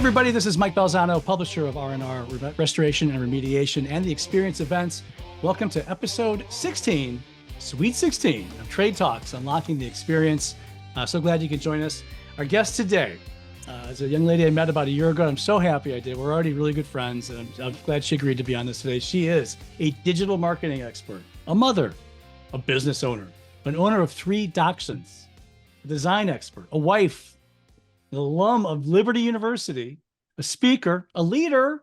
everybody. This is Mike Balzano, publisher of R&R, Restoration and Remediation, and the Experience Events. Welcome to episode 16, Sweet 16 of Trade Talks, Unlocking the Experience. So glad you could join us. Our guest today is a young lady I met about a year ago. I'm so happy I did. We're already really good friends, and I'm glad she agreed to be on this today. She is a digital marketing expert, a mother, a business owner, an owner of 3 dachshunds, a design expert, a wife, an alum of Liberty University, a speaker, a leader.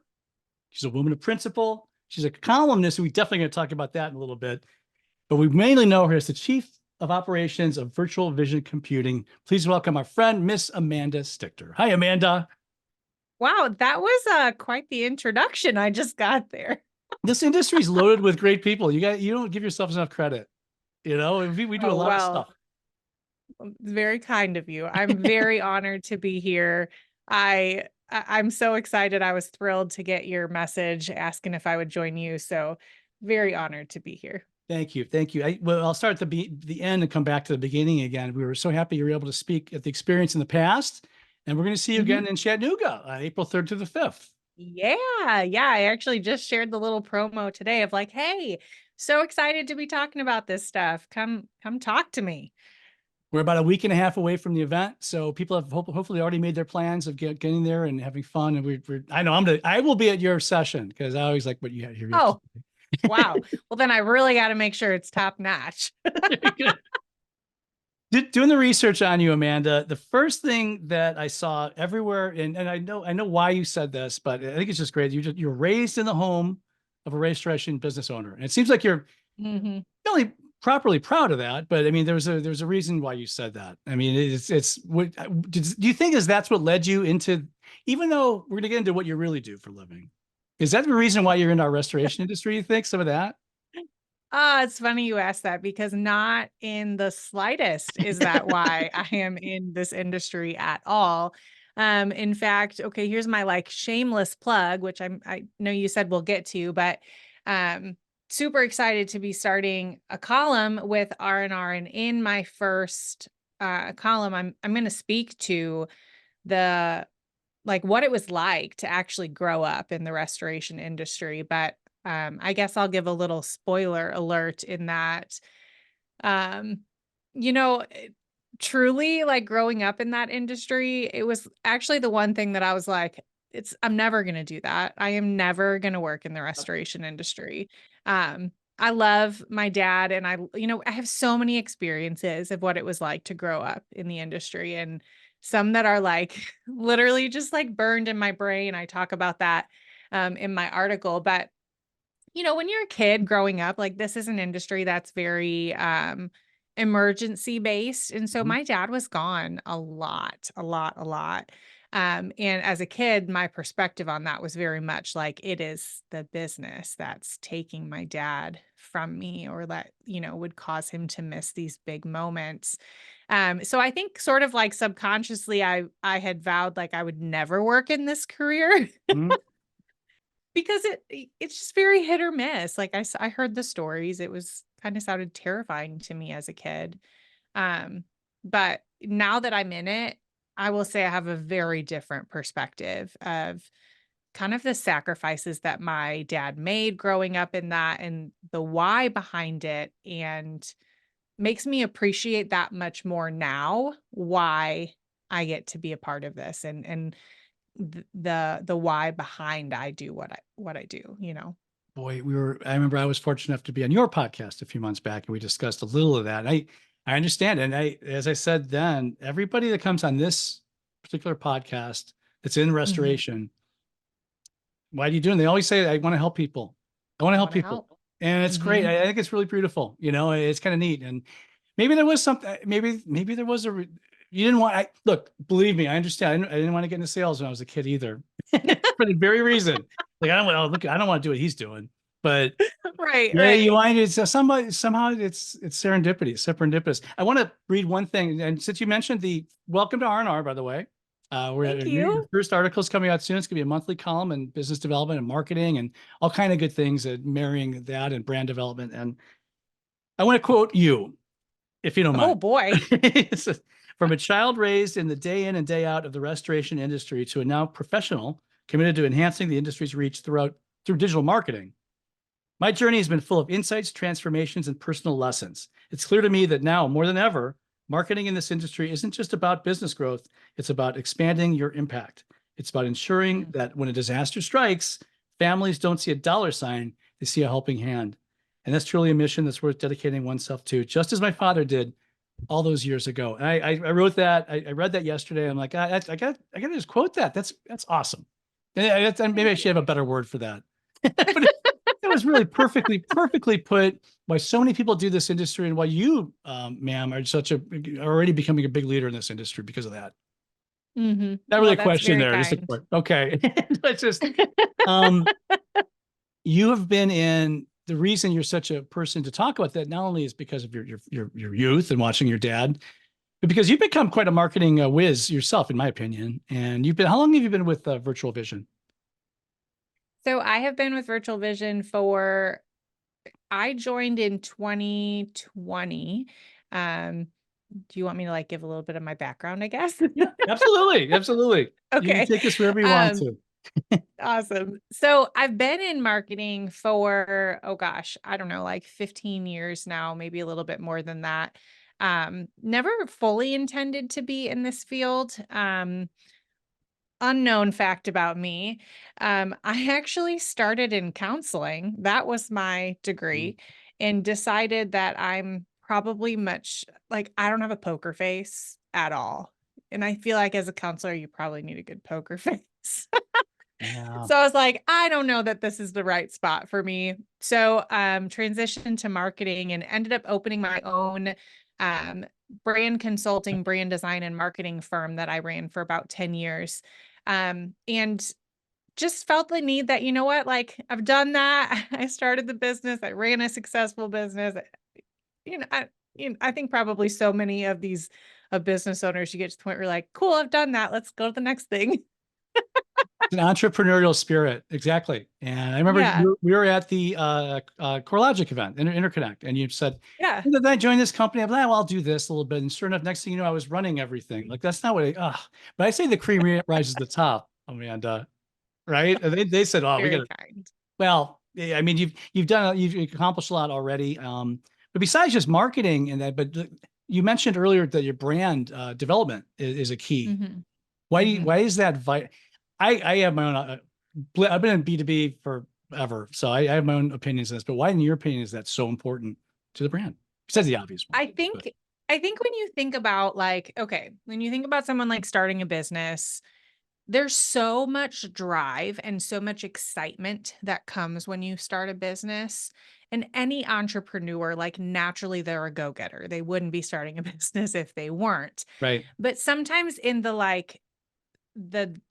She's a woman of principle. She's a columnist. We're definitely going to talk about that in a little bit. But we mainly know her as the Chief of Operations of Virtual Vision Computing. Please welcome our friend, Miss Amanda Stichter. Hi, Amanda. Wow, that was quite the introduction I just got there. This industry is loaded with great people. You don't give yourself enough credit. You know, we do a lot of stuff. Very kind of you. I'm very honored to be here. I'm so excited. I was thrilled to get your message asking if I would join you. So very honored to be here. Thank you. Thank you. I'll start at the end and come back to the beginning again. We were so happy you were able to speak at the experience in the past. And we're going to see you again in Chattanooga on April 3rd to the 5th. Yeah. I actually just shared the little promo today of like, hey, so excited to be talking about this stuff. Come talk to me. We're about a week and a half away from the event, so people have hopefully already made their plans of getting there and having fun. And I will be at your session because I always like what you have here. Oh, wow. Well, then I really got to make sure it's top notch. Doing the research on you, Amanda, the first thing that I saw everywhere, and I know why you said this, but I think it's just great. You're raised in the home of a restoration business owner, and it seems like you're really properly proud of that. But I mean, there's a reason why you said that. I mean, do you think that's what led you into, even though we're going to get into what you really do for a living, is that the reason why you're in our restoration industry? You think some of that? It's funny you asked that because not in the slightest is that why I am in this industry at all. In fact, okay, here's my shameless plug, which I know you said we'll get to, but super excited to be starting a column with R&R, and in my first column, I'm going to speak to the what it was like to actually grow up in the restoration industry. But I guess I'll give a little spoiler alert in that, truly growing up in that industry, it was actually the one thing that I was like, I'm never going to do that. I am never going to work in the restoration industry. I love my dad, and I have so many experiences of what it was like to grow up in the industry, and some that are literally just burned in my brain. I talk about that in my article. But when you're a kid growing up, this is an industry that's very emergency based. And so my dad was gone a lot. And as a kid, my perspective on that was very much it is the business that's taking my dad from me, or that, would cause him to miss these big moments. So I think sort of subconsciously, I had vowed I would never work in this career. Because it's just very hit or miss. I heard the stories. It was kind of sounded terrifying to me as a kid. But now that I'm in it, I will say I have a very different perspective of kind of the sacrifices that my dad made growing up in that, and the why behind it, and makes me appreciate that much more now why I get to be a part of this, and the why behind I do what I do, Boy, I remember I was fortunate enough to be on your podcast a few months back, and we discussed a little of that. I understand. And as I said then, everybody that comes on this particular podcast that's in restoration, why are you doing? They always say, I want to help people. I want to help people. And it's great. I think it's really beautiful. It's kind of neat. And maybe there was something, maybe there was you didn't want, look, believe me, I understand. I didn't want to get into sales when I was a kid either. For the very reason. I don't want to do what he's doing. But right. You want it. So somehow it's serendipitous. I want to read one thing. And since you mentioned welcome to R&R, by the way, the first article is coming out soon. It's going to be a monthly column in business development and marketing and all kind of good things, marrying that and brand development. And I want to quote you, if you don't mind. Oh boy. From a child raised in the day in and day out of the restoration industry to a now professional committed to enhancing the industry's reach through digital marketing, my journey has been full of insights, transformations, and personal lessons. It's clear to me that now, more than ever, marketing in this industry isn't just about business growth, it's about expanding your impact. It's about ensuring Mm. that when a disaster strikes, families don't see a dollar sign, they see a helping hand. And that's truly a mission that's worth dedicating oneself to, just as my father did all those years ago. And I wrote that. I read that yesterday. I'm like, I got to just quote that. That's awesome. And maybe I Thank should have a you. better word for that. But it was really perfectly put why so many people do this industry and why you, ma'am, are already becoming a big leader in this industry because of that. Not really Well, a that's question very there, just a kind. question. Okay. It's just, um, you have been in the reason you're such a person to talk about that not only is because of your youth and watching your dad, but because you've become quite a marketing whiz yourself, in my opinion. And how long have you been with Virtual Vision? So I have been with Virtual Vision I joined in 2020. Um, do you want me to like give a little bit of my background, I guess? Yeah, absolutely. Absolutely. You can Okay. take us wherever you want Um, to. Awesome. So I've been in marketing for, oh gosh, I don't know, like 15 years now, maybe a little bit more than that. Never fully intended to be in this field. Unknown fact about me. I actually started in counseling. That was my Mm. degree, and decided that I'm probably I don't have a poker face at all. And I feel like as a counselor, you probably need a good poker face. Yeah. So I was like, I don't know that this is the right spot for me. So transitioned to marketing and ended up opening my own um, brand consulting, brand design, and marketing firm that I ran for about 10 years. And just felt the need that, you know what, like I've done that. I started the business, I ran a successful business. You know, I think probably so many of these business owners, you get to the point where you're like, cool, I've done that. Let's go to the next thing. It's an entrepreneurial spirit. Exactly. And I remember Yeah. we were at the CoreLogic event, Interconnect, and you said, Yeah. "When did I join this company?" I'm like, well, I'll do this a little bit. And sure enough, next thing you know, I was running everything. Like, that's not what but I say the cream rises to the top, Amanda, right? And they said, oh, we got Very to, kind. well, yeah, I mean, you've accomplished a lot already. But besides just marketing and that, you mentioned earlier that your brand development is a key. Mhm. Why Mhm. is that I have my own I've been in B2B forever, so I have my own opinions on this, but why in your opinion is that so important to the brand? Besides the obvious I ones, but think I think when you think about like, okay, when you think about someone like starting a business, there's so much drive and so much excitement that comes when you start a business. And any entrepreneur, like naturally they're a go-getter. They wouldn't be starting a business if they weren't. right. But sometimes in the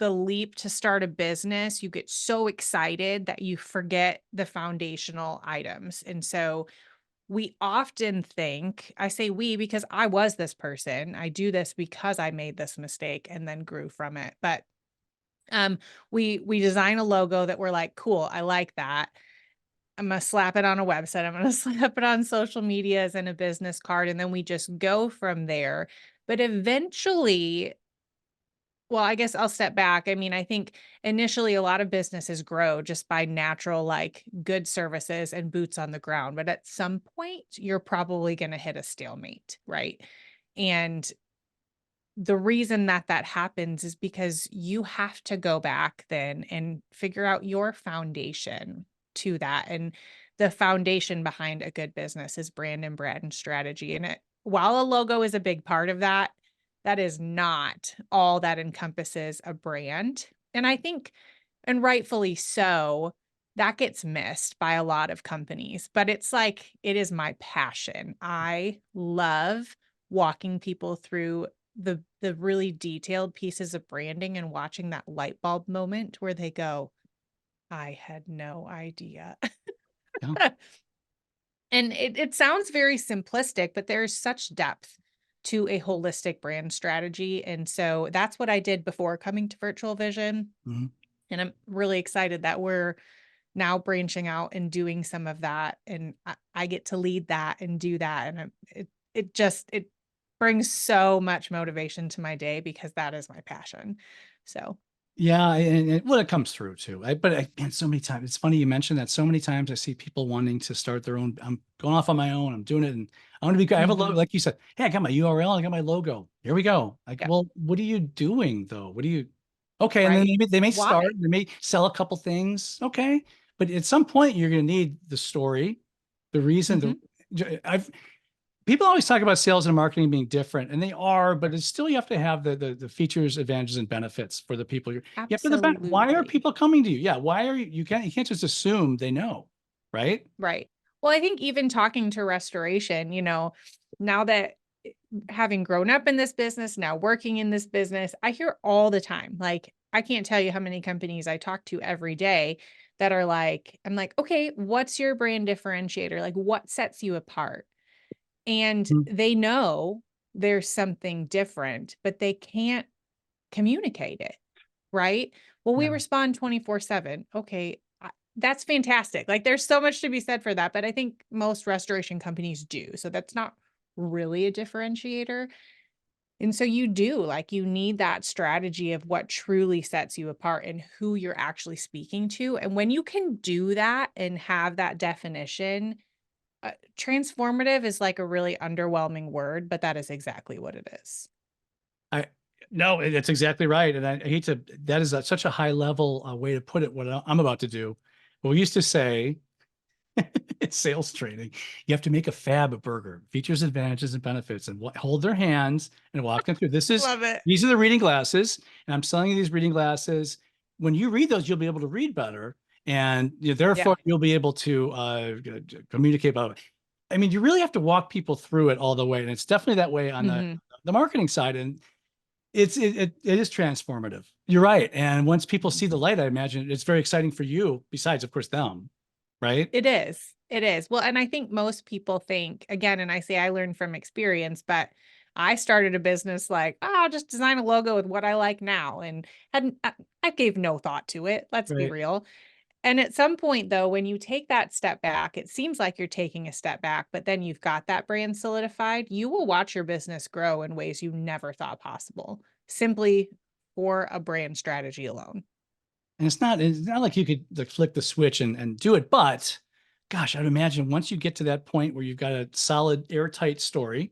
leap to start a business, you get so excited that you forget the foundational items. And so we often think, I say we because I was this person. I do this because I made this mistake and then grew from it. But um we design a logo that we're like, cool, I like that. I'm gonna slap it on a website. I'm gonna slap it on social media as in a business card, and then we just go from there. But eventually, well, I guess I'll step back. I mean, I think initially a lot of businesses grow just by natural, like good services and boots on the ground. But at some point, you're probably going to hit a stalemate, right? And the reason that that happens is because you have to go back then and figure out your foundation to that. And the foundation behind a good business is brand and strategy. And while a logo is a big part of that, that is not all that encompasses a brand. And I think, and rightfully so, that gets missed by a lot of companies, but it's like, it is my passion. I love walking people through the really detailed pieces of branding and watching that light bulb moment where they go, "I had no idea." Yeah. And it sounds very simplistic, but there's such depth to a holistic brand strategy, and so that's what I did before coming to Virtual Vision, Mhm. and I'm really excited that we're now branching out and doing some of that, and I get to lead that and do that, and it just brings so much motivation to my day because that is my passion. So, Yeah, well, it comes through too. Man, so many times. It's funny you mentioned that. So many times I see people wanting to start their own. I'm going off on my own. I'm doing it, and I want to be. I have a logo, mhm, like you said. Hey, I got my URL. I got my logo. Here we go. Like, yep, well, what are you doing though? What do you? Okay, and then right. maybe they may Why? start. They may sell a couple things. Okay, but at some point you're going to need the story, the reason. Mhm, I've people always talk about sales and marketing being different, and they are, but it's still you have to have the features, advantages, and benefits for the people. You have to the why are absolutely. people coming to you? Yeah, why are you can't just assume they know, right? Right. Well, I think even talking to restoration, now that having grown up in this business, now working in this business, I hear all the time, like, I can't tell you how many companies I talk to every day that are like, I'm like, okay, what's your brand differentiator? Like, what sets you apart? And Mhm. they know there's something different, but they can't communicate it. Right? Well, we Yeah. respond 24/7. Okay, that's fantastic. Like, there's so much to be said for that, but I think most restoration companies do. So that's not really a differentiator. And so you need that strategy of what truly sets you apart and who you're actually speaking to. And when you can do that and have that definition, transformative is like a really underwhelming word, but that is exactly what it is. I no, it's exactly right, and I hate to. That is such a high level way to put it. What I'm about to do. What we used to say it's sales training. You have to make a fab burger, features, advantages, and benefits, and hold their hands and walk them through. Love it. These are the reading glasses, and I'm selling you these reading glasses. When you read those, you'll be able to read better, and Yeah. therefore you'll be able to communicate about it. I mean, you really have to walk people through it all the way, and it's definitely that way on Mhm. the marketing side, and it is transformative. You're right, and once people see the light, I imagine it's very exciting for you. Besides, of course, them, right? It is. It is. Well, and I think most people think, again, and I say I learned from experience, but I started a business like, oh, I'll just design a logo with what I like now. And hadn't, I gave no thought to it. Let's be Right. real. And at some point, though, when you take that step back, it seems like you're taking a step back, but then you've got that brand solidified. You will watch your business grow in ways you never thought possible, simply for a brand strategy alone. And it's not like you could like flick the switch and do it, but gosh, I'd imagine once you get to that point where you've got a solid, airtight story,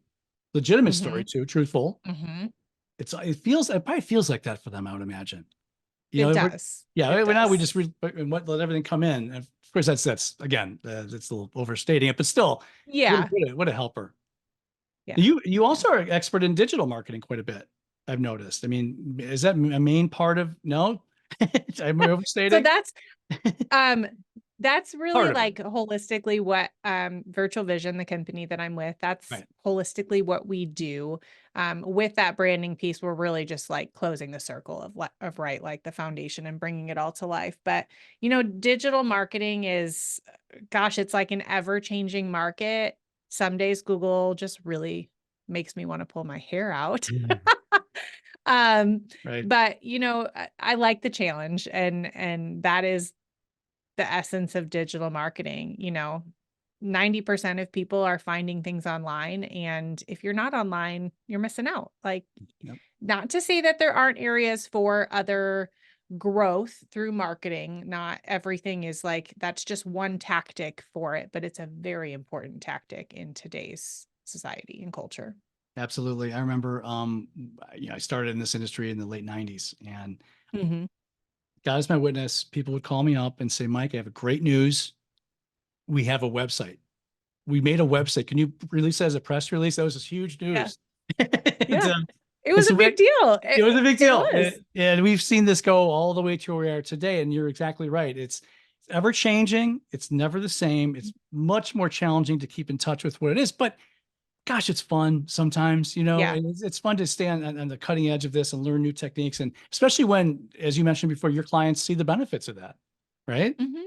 legitimate story Hmm. too, truthful, Hmm. it probably feels like that for them, I would imagine. It We're, does. yeah, It now we does. just let everything come in. And of course, that's again, that's a little overstating it, but still, Yeah. what a helper. Yeah. You Yeah. also are an expert in digital marketing quite a bit. I've noticed. I mean, is that a main part of no? I'm So overstating um that's really part of it, like holistically what Virtual Vision, the company that I'm with, that's right? holistically what we do. With that branding piece, we're really just like closing the circle of right, like the foundation and bringing it all to life. But digital marketing is, gosh, it's like an ever-changing market. Some days Google just really makes me want to pull my hair out. Mm. Um, Right. but I like the challenge, and that is the essence of digital marketing. 90% of people are finding things online, and if you're not online, you're missing out. Like, Yep. not to say that there aren't areas for other growth through marketing. Not everything is like that's just one tactic for it, but it's a very important tactic in today's society and culture. Absolutely. I remember, I started in this industry in the late 90s, and Mhm. God is my witness. People would call me up and say, Mike, I have a great news. We have a website. We made a website. Can you release that as a press release? That was just huge Yeah. news. and, Yeah. It and was a so big deal. it was a big It deal. was. And we've seen this go all the way to where we are today. And you're exactly right. It's ever changing. It's never the same. It's much more challenging to keep in touch with what it is. But gosh, it's fun sometimes, Yeah. it's fun to stay on the cutting edge of this and learn new techniques. And especially when, as you mentioned before, your clients see the benefits of that, right? Mhm.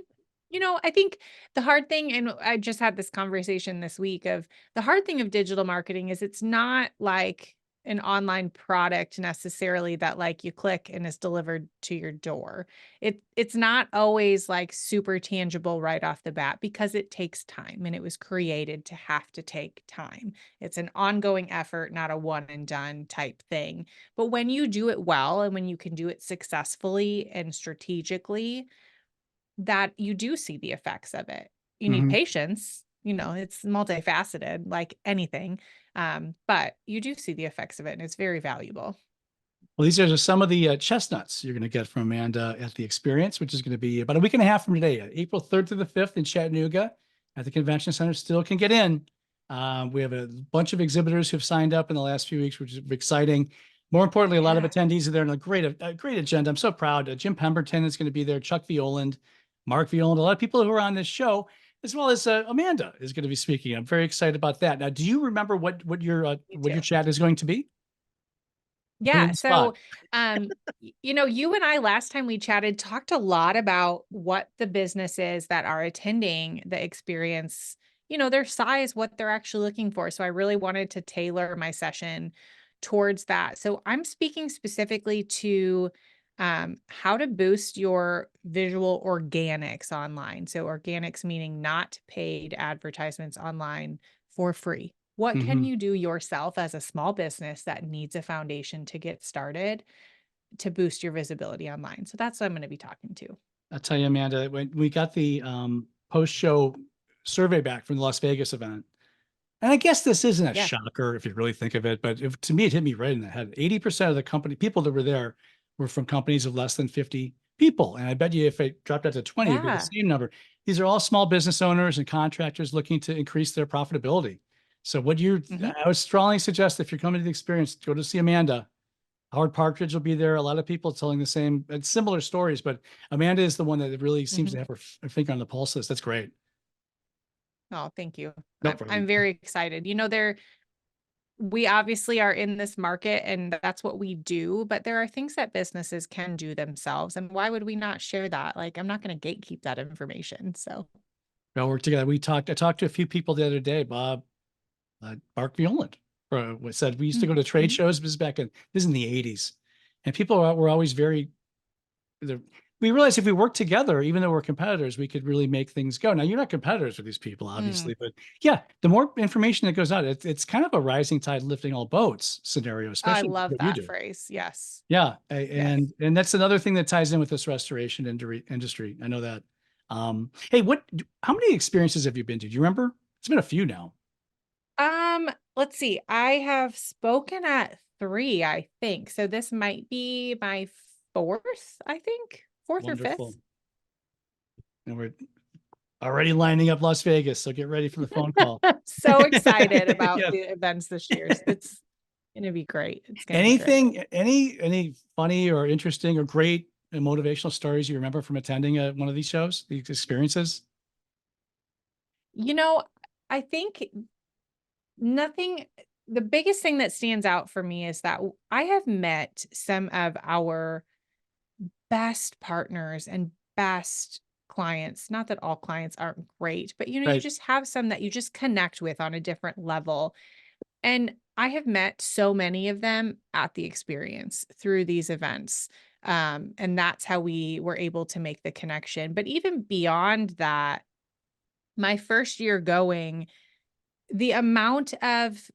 I think the hard thing, and I just had this conversation this week of the hard thing of digital marketing is it's not like, an online product necessarily that like you click and is delivered to your door. It's not always like super tangible right off the bat because it takes time and it was created to have to take time. It's an ongoing effort, not a one and done type thing. But when you do it well and when you can do it successfully and strategically, that you do see the effects of it. You need Mhm. patience, it's multifaceted like anything. But you do see the effects of it and it's very valuable. Well, these are just some of the chestnuts you're going to get from Amanda at the experience, which is going to be about a week and a half from today, April 3rd through the 5th in Chattanooga at the Convention Center. Still can get in. We have a bunch of exhibitors who've signed up in the last few weeks, which is exciting. More importantly, a lot of Yeah. attendees are there and a great agenda. I'm so proud. Jim Pemberton is going to be there, Chuck Violand, Mark Violand, a lot of people who are on this show, as well as Amanda is going to be speaking. I'm very excited about that. Now, do you remember what Me what your too. chat is going to be? Put you on Yeah. the spot. So, you and I last time we chatted talked a lot about what the businesses that are attending the experience, their size, what they're actually looking for. So I really wanted to tailor my session towards that. So I'm speaking specifically to how to boost your visual organics online. So organics meaning not paid advertisements online for free. What can Mhm. you do yourself as a small business that needs a foundation to get started to boost your visibility online? So that's what I'm going to be talking to. I'll tell you, Amanda, when we got the post-show survey back from the Las Vegas event, and I guess this isn't a Yeah. shocker if you really think of it, but to me, it hit me right in the head. 80% of the people that were there were from companies of less than 50 people. And I bet you if it dropped out to 20, it'd be the Yeah. same number. These are all small business owners and contractors looking to increase their profitability. So Hmm. I would strongly suggest if you're coming to the experience, go to see Amanda. Howard Partridge will be there. A lot of people telling the same and similar stories, but Amanda is the one that really seems Hmm. to have her finger on the pulse of this. That's great. Oh, thank you. No I'm problem. very excited. We obviously are in this market and that's what we do, but there are things that businesses can do themselves. And why would we not share that? Like, I'm not going to gatekeep that information. So, We all work together. I talked to a few people the other day. Mark Violand said we used to go to trade mhm. shows. This is in the 80s. And people were always we realized if we work together, even though we're competitors, we could really make things go. Now, you're not competitors with these people, Mm, obviously, but yeah, the more information that goes out, it's kind of a rising tide lifting all boats scenario, I especially love what you that do. phrase. Yes. Yeah, Yes. and that's another thing that ties in with this restoration industry. I know that. Hey, how many experiences have you been to? Do you remember? It's been a few now. Let's see. I have spoken at 3, I think. So this might be my 4th, I think. 4th or Wonderful. 5th. And we're already lining up Las Vegas, so get ready for the phone call. So excited about Yeah. the events this year. It's gonna be great. It's gonna be great. Anything, any funny or interesting or great and motivational stories you remember from attending one of these shows, these experiences? You know, I think nothing the biggest thing that stands out for me is that I have met some of our best partners and best clients. Not that all clients aren't great, but you Right. just have some that you just connect with on a different level. And I have met so many of them at the experience through these events. And that's how we were able to make the connection. But even beyond that, my first year going, the amount of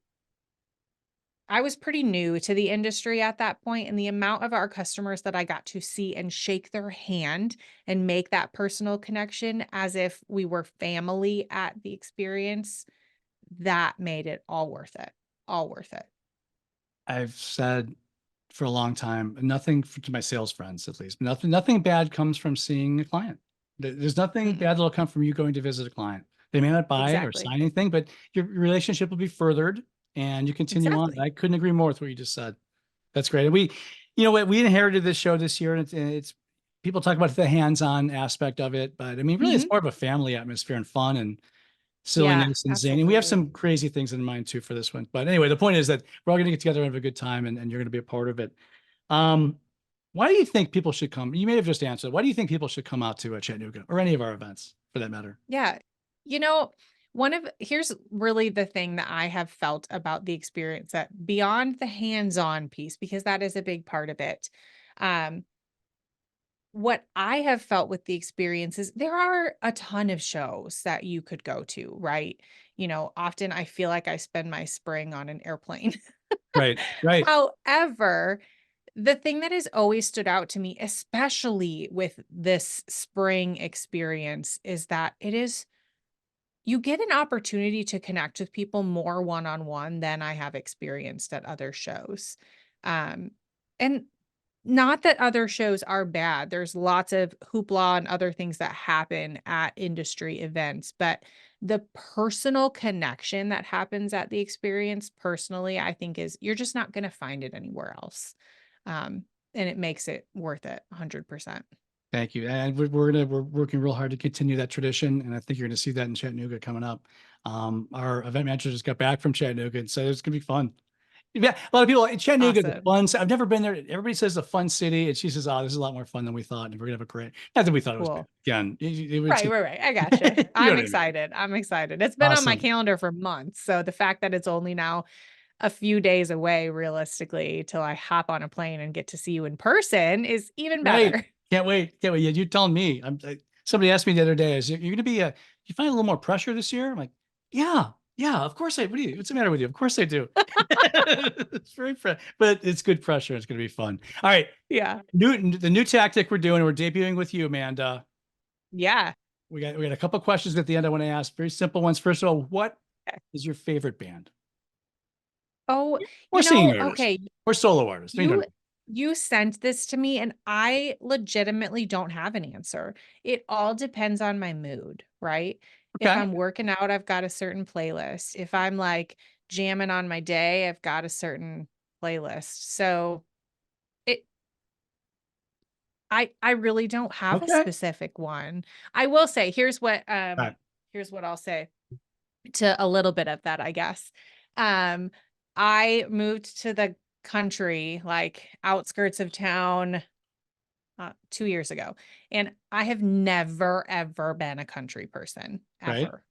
I was pretty new to the industry at that point, and the amount of our customers that I got to see and shake their hand and make that personal connection as if we were family at the experience, that made it all worth it. All worth it. I've said for a long time, nothing to my sales friends, at least, nothing bad comes from seeing a client. There's nothing Mm-mm. bad that'll come from you going to visit a client. They may not buy or Exactly. sign anything, but your relationship will be furthered and you continue on. Exactly. I couldn't agree more with what you just said. That's great. And you know what, we inherited this show this year, and it's people talk about the hands-on aspect of it, but I mean, really, it's Mhm. more of a family atmosphere and fun and Yeah, silliness and zany. And we have absolutely. some crazy things in mind too for this one. But anyway, the point is that we're all going to get together and have a good time, and you're going to be a part of it. Um, why do you think people should come? You may have just answered. Why do you think people should come out to Chattanooga or any of our events for that matter? Yeah. You know, Here's really the thing that I have felt about the experience, that beyond the hands-on piece, because that is a big part of it. Um, what I have felt with the experience is there are a ton of shows that you could go to, right? Often I feel like I spend my spring on an airplane. Right. Right. However, the thing that has always stood out to me, especially with this spring experience, is that you get an opportunity to connect with people more one-on-one than I have experienced at other shows. Um, and not that other shows are bad. There's lots of hoopla and other things that happen at industry events, but the personal connection that happens at the experience, personally, I think you're just not going to find it anywhere else. Um, and it makes it worth it 100%. Thank you. And we're working real hard to continue that tradition. And I think you're going to see that in Chattanooga coming up. Our event manager just got back from Chattanooga and said it's going to be fun. Yeah, a lot of people. Chattanooga is a Awesome. fun. I've never been there. Everybody says it's a fun city, and she says, "Oh, this is a lot more fun than we thought, and we're gonna have a great." Not that we thought it was bad. Cool. Again, Right, right, right. I gotcha. you know I'm what I mean. excited. I'm excited. It's been on my Awesome. calendar for months. So the fact that it's only now a few days away realistically till I hop on a plane and get to see you in person is even Right. better. Can't wait. Can't wait. Yeah, you're telling me. Somebody asked me the other day, "Is you're going to be a? You find a little more pressure this year?" I'm like, "Yeah, yeah. Of course I. What's the matter with you? Of course I do." It's very fresh, but it's good pressure. It's going to be fun. All right. Yeah. The new tactic we're doing. We're debuting with you, Amanda. Yeah. We got a couple of questions at the end I want to ask. Very simple ones. First of all, what Okay. is your favorite band Oh, or singing artist okay. or solo artist? You you sent this to me and I legitimately don't have an answer. It all depends on my mood, right? If Okay. I'm working out, I've got a certain playlist. If I'm like jamming on my day, I've got a certain playlist. So it I really don't have a Okay. specific one. I will say, All right. here's what I'll say to a little bit of that, I guess. Um, I moved to the country, like outskirts of town, 2 years ago, and I have never ever been a country person Right. ever.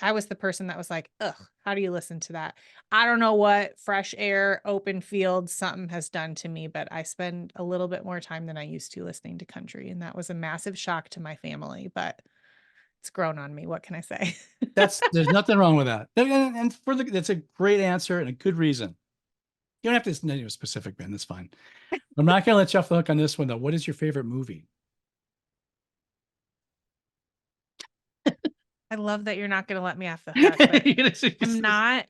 I was the person that was like, ugh, how do you listen to that? I don't know what fresh air, open fields, something has done to me, but I spend a little bit more time than I used to listening to country. And that was a massive shock to my family, but it's grown on me. What can I say? There's nothing wrong with that. And that's a great answer and a good reason. You don't have to name a specific band. That's fine. I'm not going to let you off the hook on this one though. What is your favorite movie? I love that you're not going to let me off the hook, but You're gonna say- I'm not.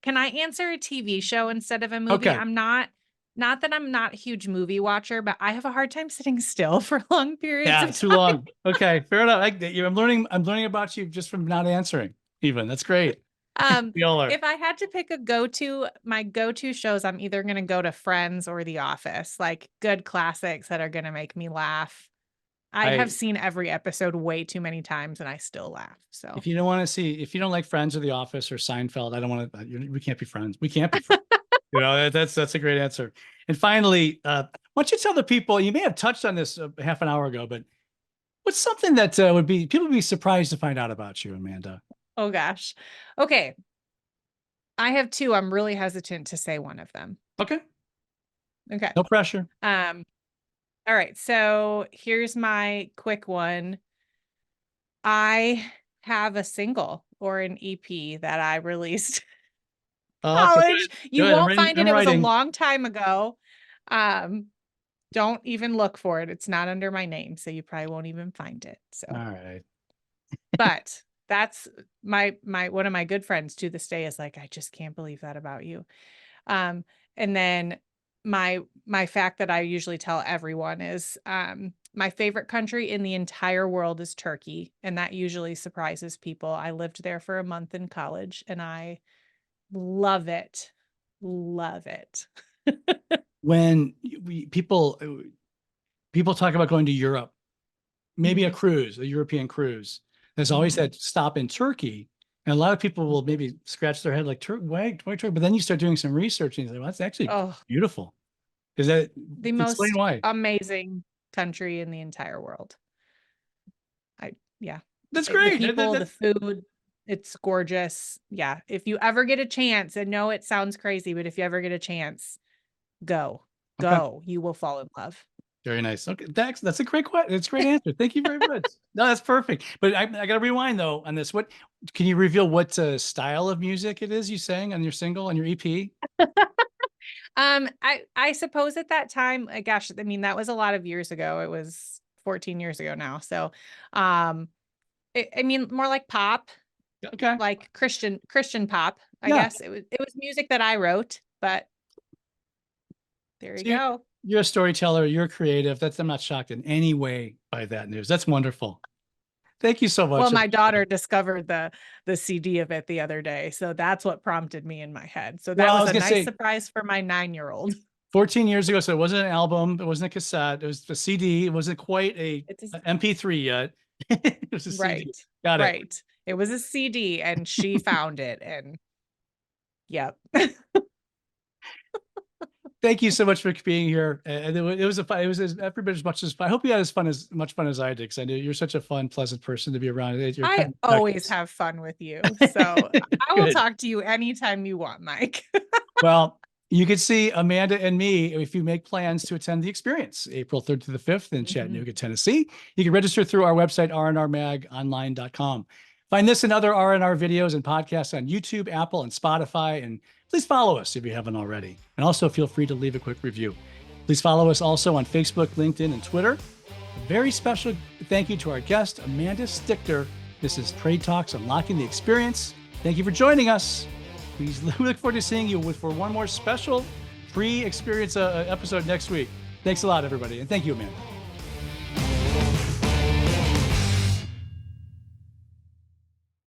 Can I answer a TV show instead of a movie? Okay. I'm not that I'm not a huge movie watcher, but I have a hard time sitting still for long periods Yeah, of too time. long. Okay, fair enough. I'm learning about you just from not answering. Even that's great. Um, We all are. if I had to pick my go-to shows, I'm either gonna go to Friends or The Office, like good classics that are gonna make me laugh. I have I seen every episode way too many times and I still laugh. So if you don't like Friends or The Office or Seinfeld, I don't want to. We can't be friends. We can't be friends. That's a great answer. And finally, why don't you tell the people? You may have touched on this half an hour ago, but what's something that would be people would be surprised to find out about you, Amanda? oh gosh. Okay. I have two. I'm really hesitant to say one of them. Okay, Okay. no pressure. Um, all right. So here's my quick one. I have a single or an EP that I released Okay, college. good. You Good. won't find it. I'm It was a writing. long time ago. Um, don't even look for it. It's not under my name, so you probably won't even find it. All So, right. but that's my one of my good friends to this day is like, I just can't believe that about you. Um, and then my fact that I usually tell everyone is my favorite country in the entire world is Turkey, and that usually surprises people. I lived there for a month in college and I love it. Love it. When people talk about going to Europe, maybe a Mhm, cruise, a European cruise. There's always mhm. that stop in Turkey. And a lot of people will maybe scratch their head like, why Turkey? But then you start doing some research and you say, well, that's actually Oh, beautiful. Is that the explain most why? amazing country in the entire world. Yeah. That's The great. people, the food. It's gorgeous. Yeah. If you ever get a chance, and no, it sounds crazy, but if you ever get a chance, go, Okay. go. You will fall in love. Very nice. Okay, that's a great question. It's a great answer. Thank you very much. No, that's perfect. But I got to rewind though on this. What can you reveal? What style of music it is you sang on your single on your EP? I suppose at that time, gosh, I mean, that was a lot of years ago. It was 14 years ago now. So, I mean, more like pop, Okay. like Christian pop, I Yeah. guess. It was music that I wrote, but there you So go. you're a storyteller. You're creative. I'm not shocked in any way by that news. That's wonderful. Thank you so Well, much. my daughter discovered the CD of it the other day, so that's what prompted me in my head. So that Well, I was was a gonna nice say surprise for my 9-year-old. 14 years ago, so it wasn't an album. It wasn't a cassette. It was a CD. It wasn't quite It's a MP3 yet. It was a CD. right, Got it. right. It was a CD, and she found it, and yep. Thank you so much for being here. And it was a fun, it was every bit as much as fun. I hope you had as much fun as I did, because I know you're such a fun, pleasant person to be around. You're I kind always of have fun with you, so I will good. talk to you anytime you want, Mike. Well, you can see Amanda and me if you make plans to attend the experience April 3rd to the 5th in Mhm. Chattanooga, Tennessee. You can register through our website, rnrmagonline.com. Find this and other RNR videos and podcasts on YouTube, Apple, and Spotify. And please follow us if you haven't already. And also feel free to leave a quick review. Please follow us also on Facebook, LinkedIn, and Twitter. A very special thank you to our guest, Amanda Stichter. This is Trade Talks Unlocking the Experience. Thank you for joining us. We look forward to seeing you for one more special free experience episode next week. Thanks a lot, everybody. And thank you, Amanda.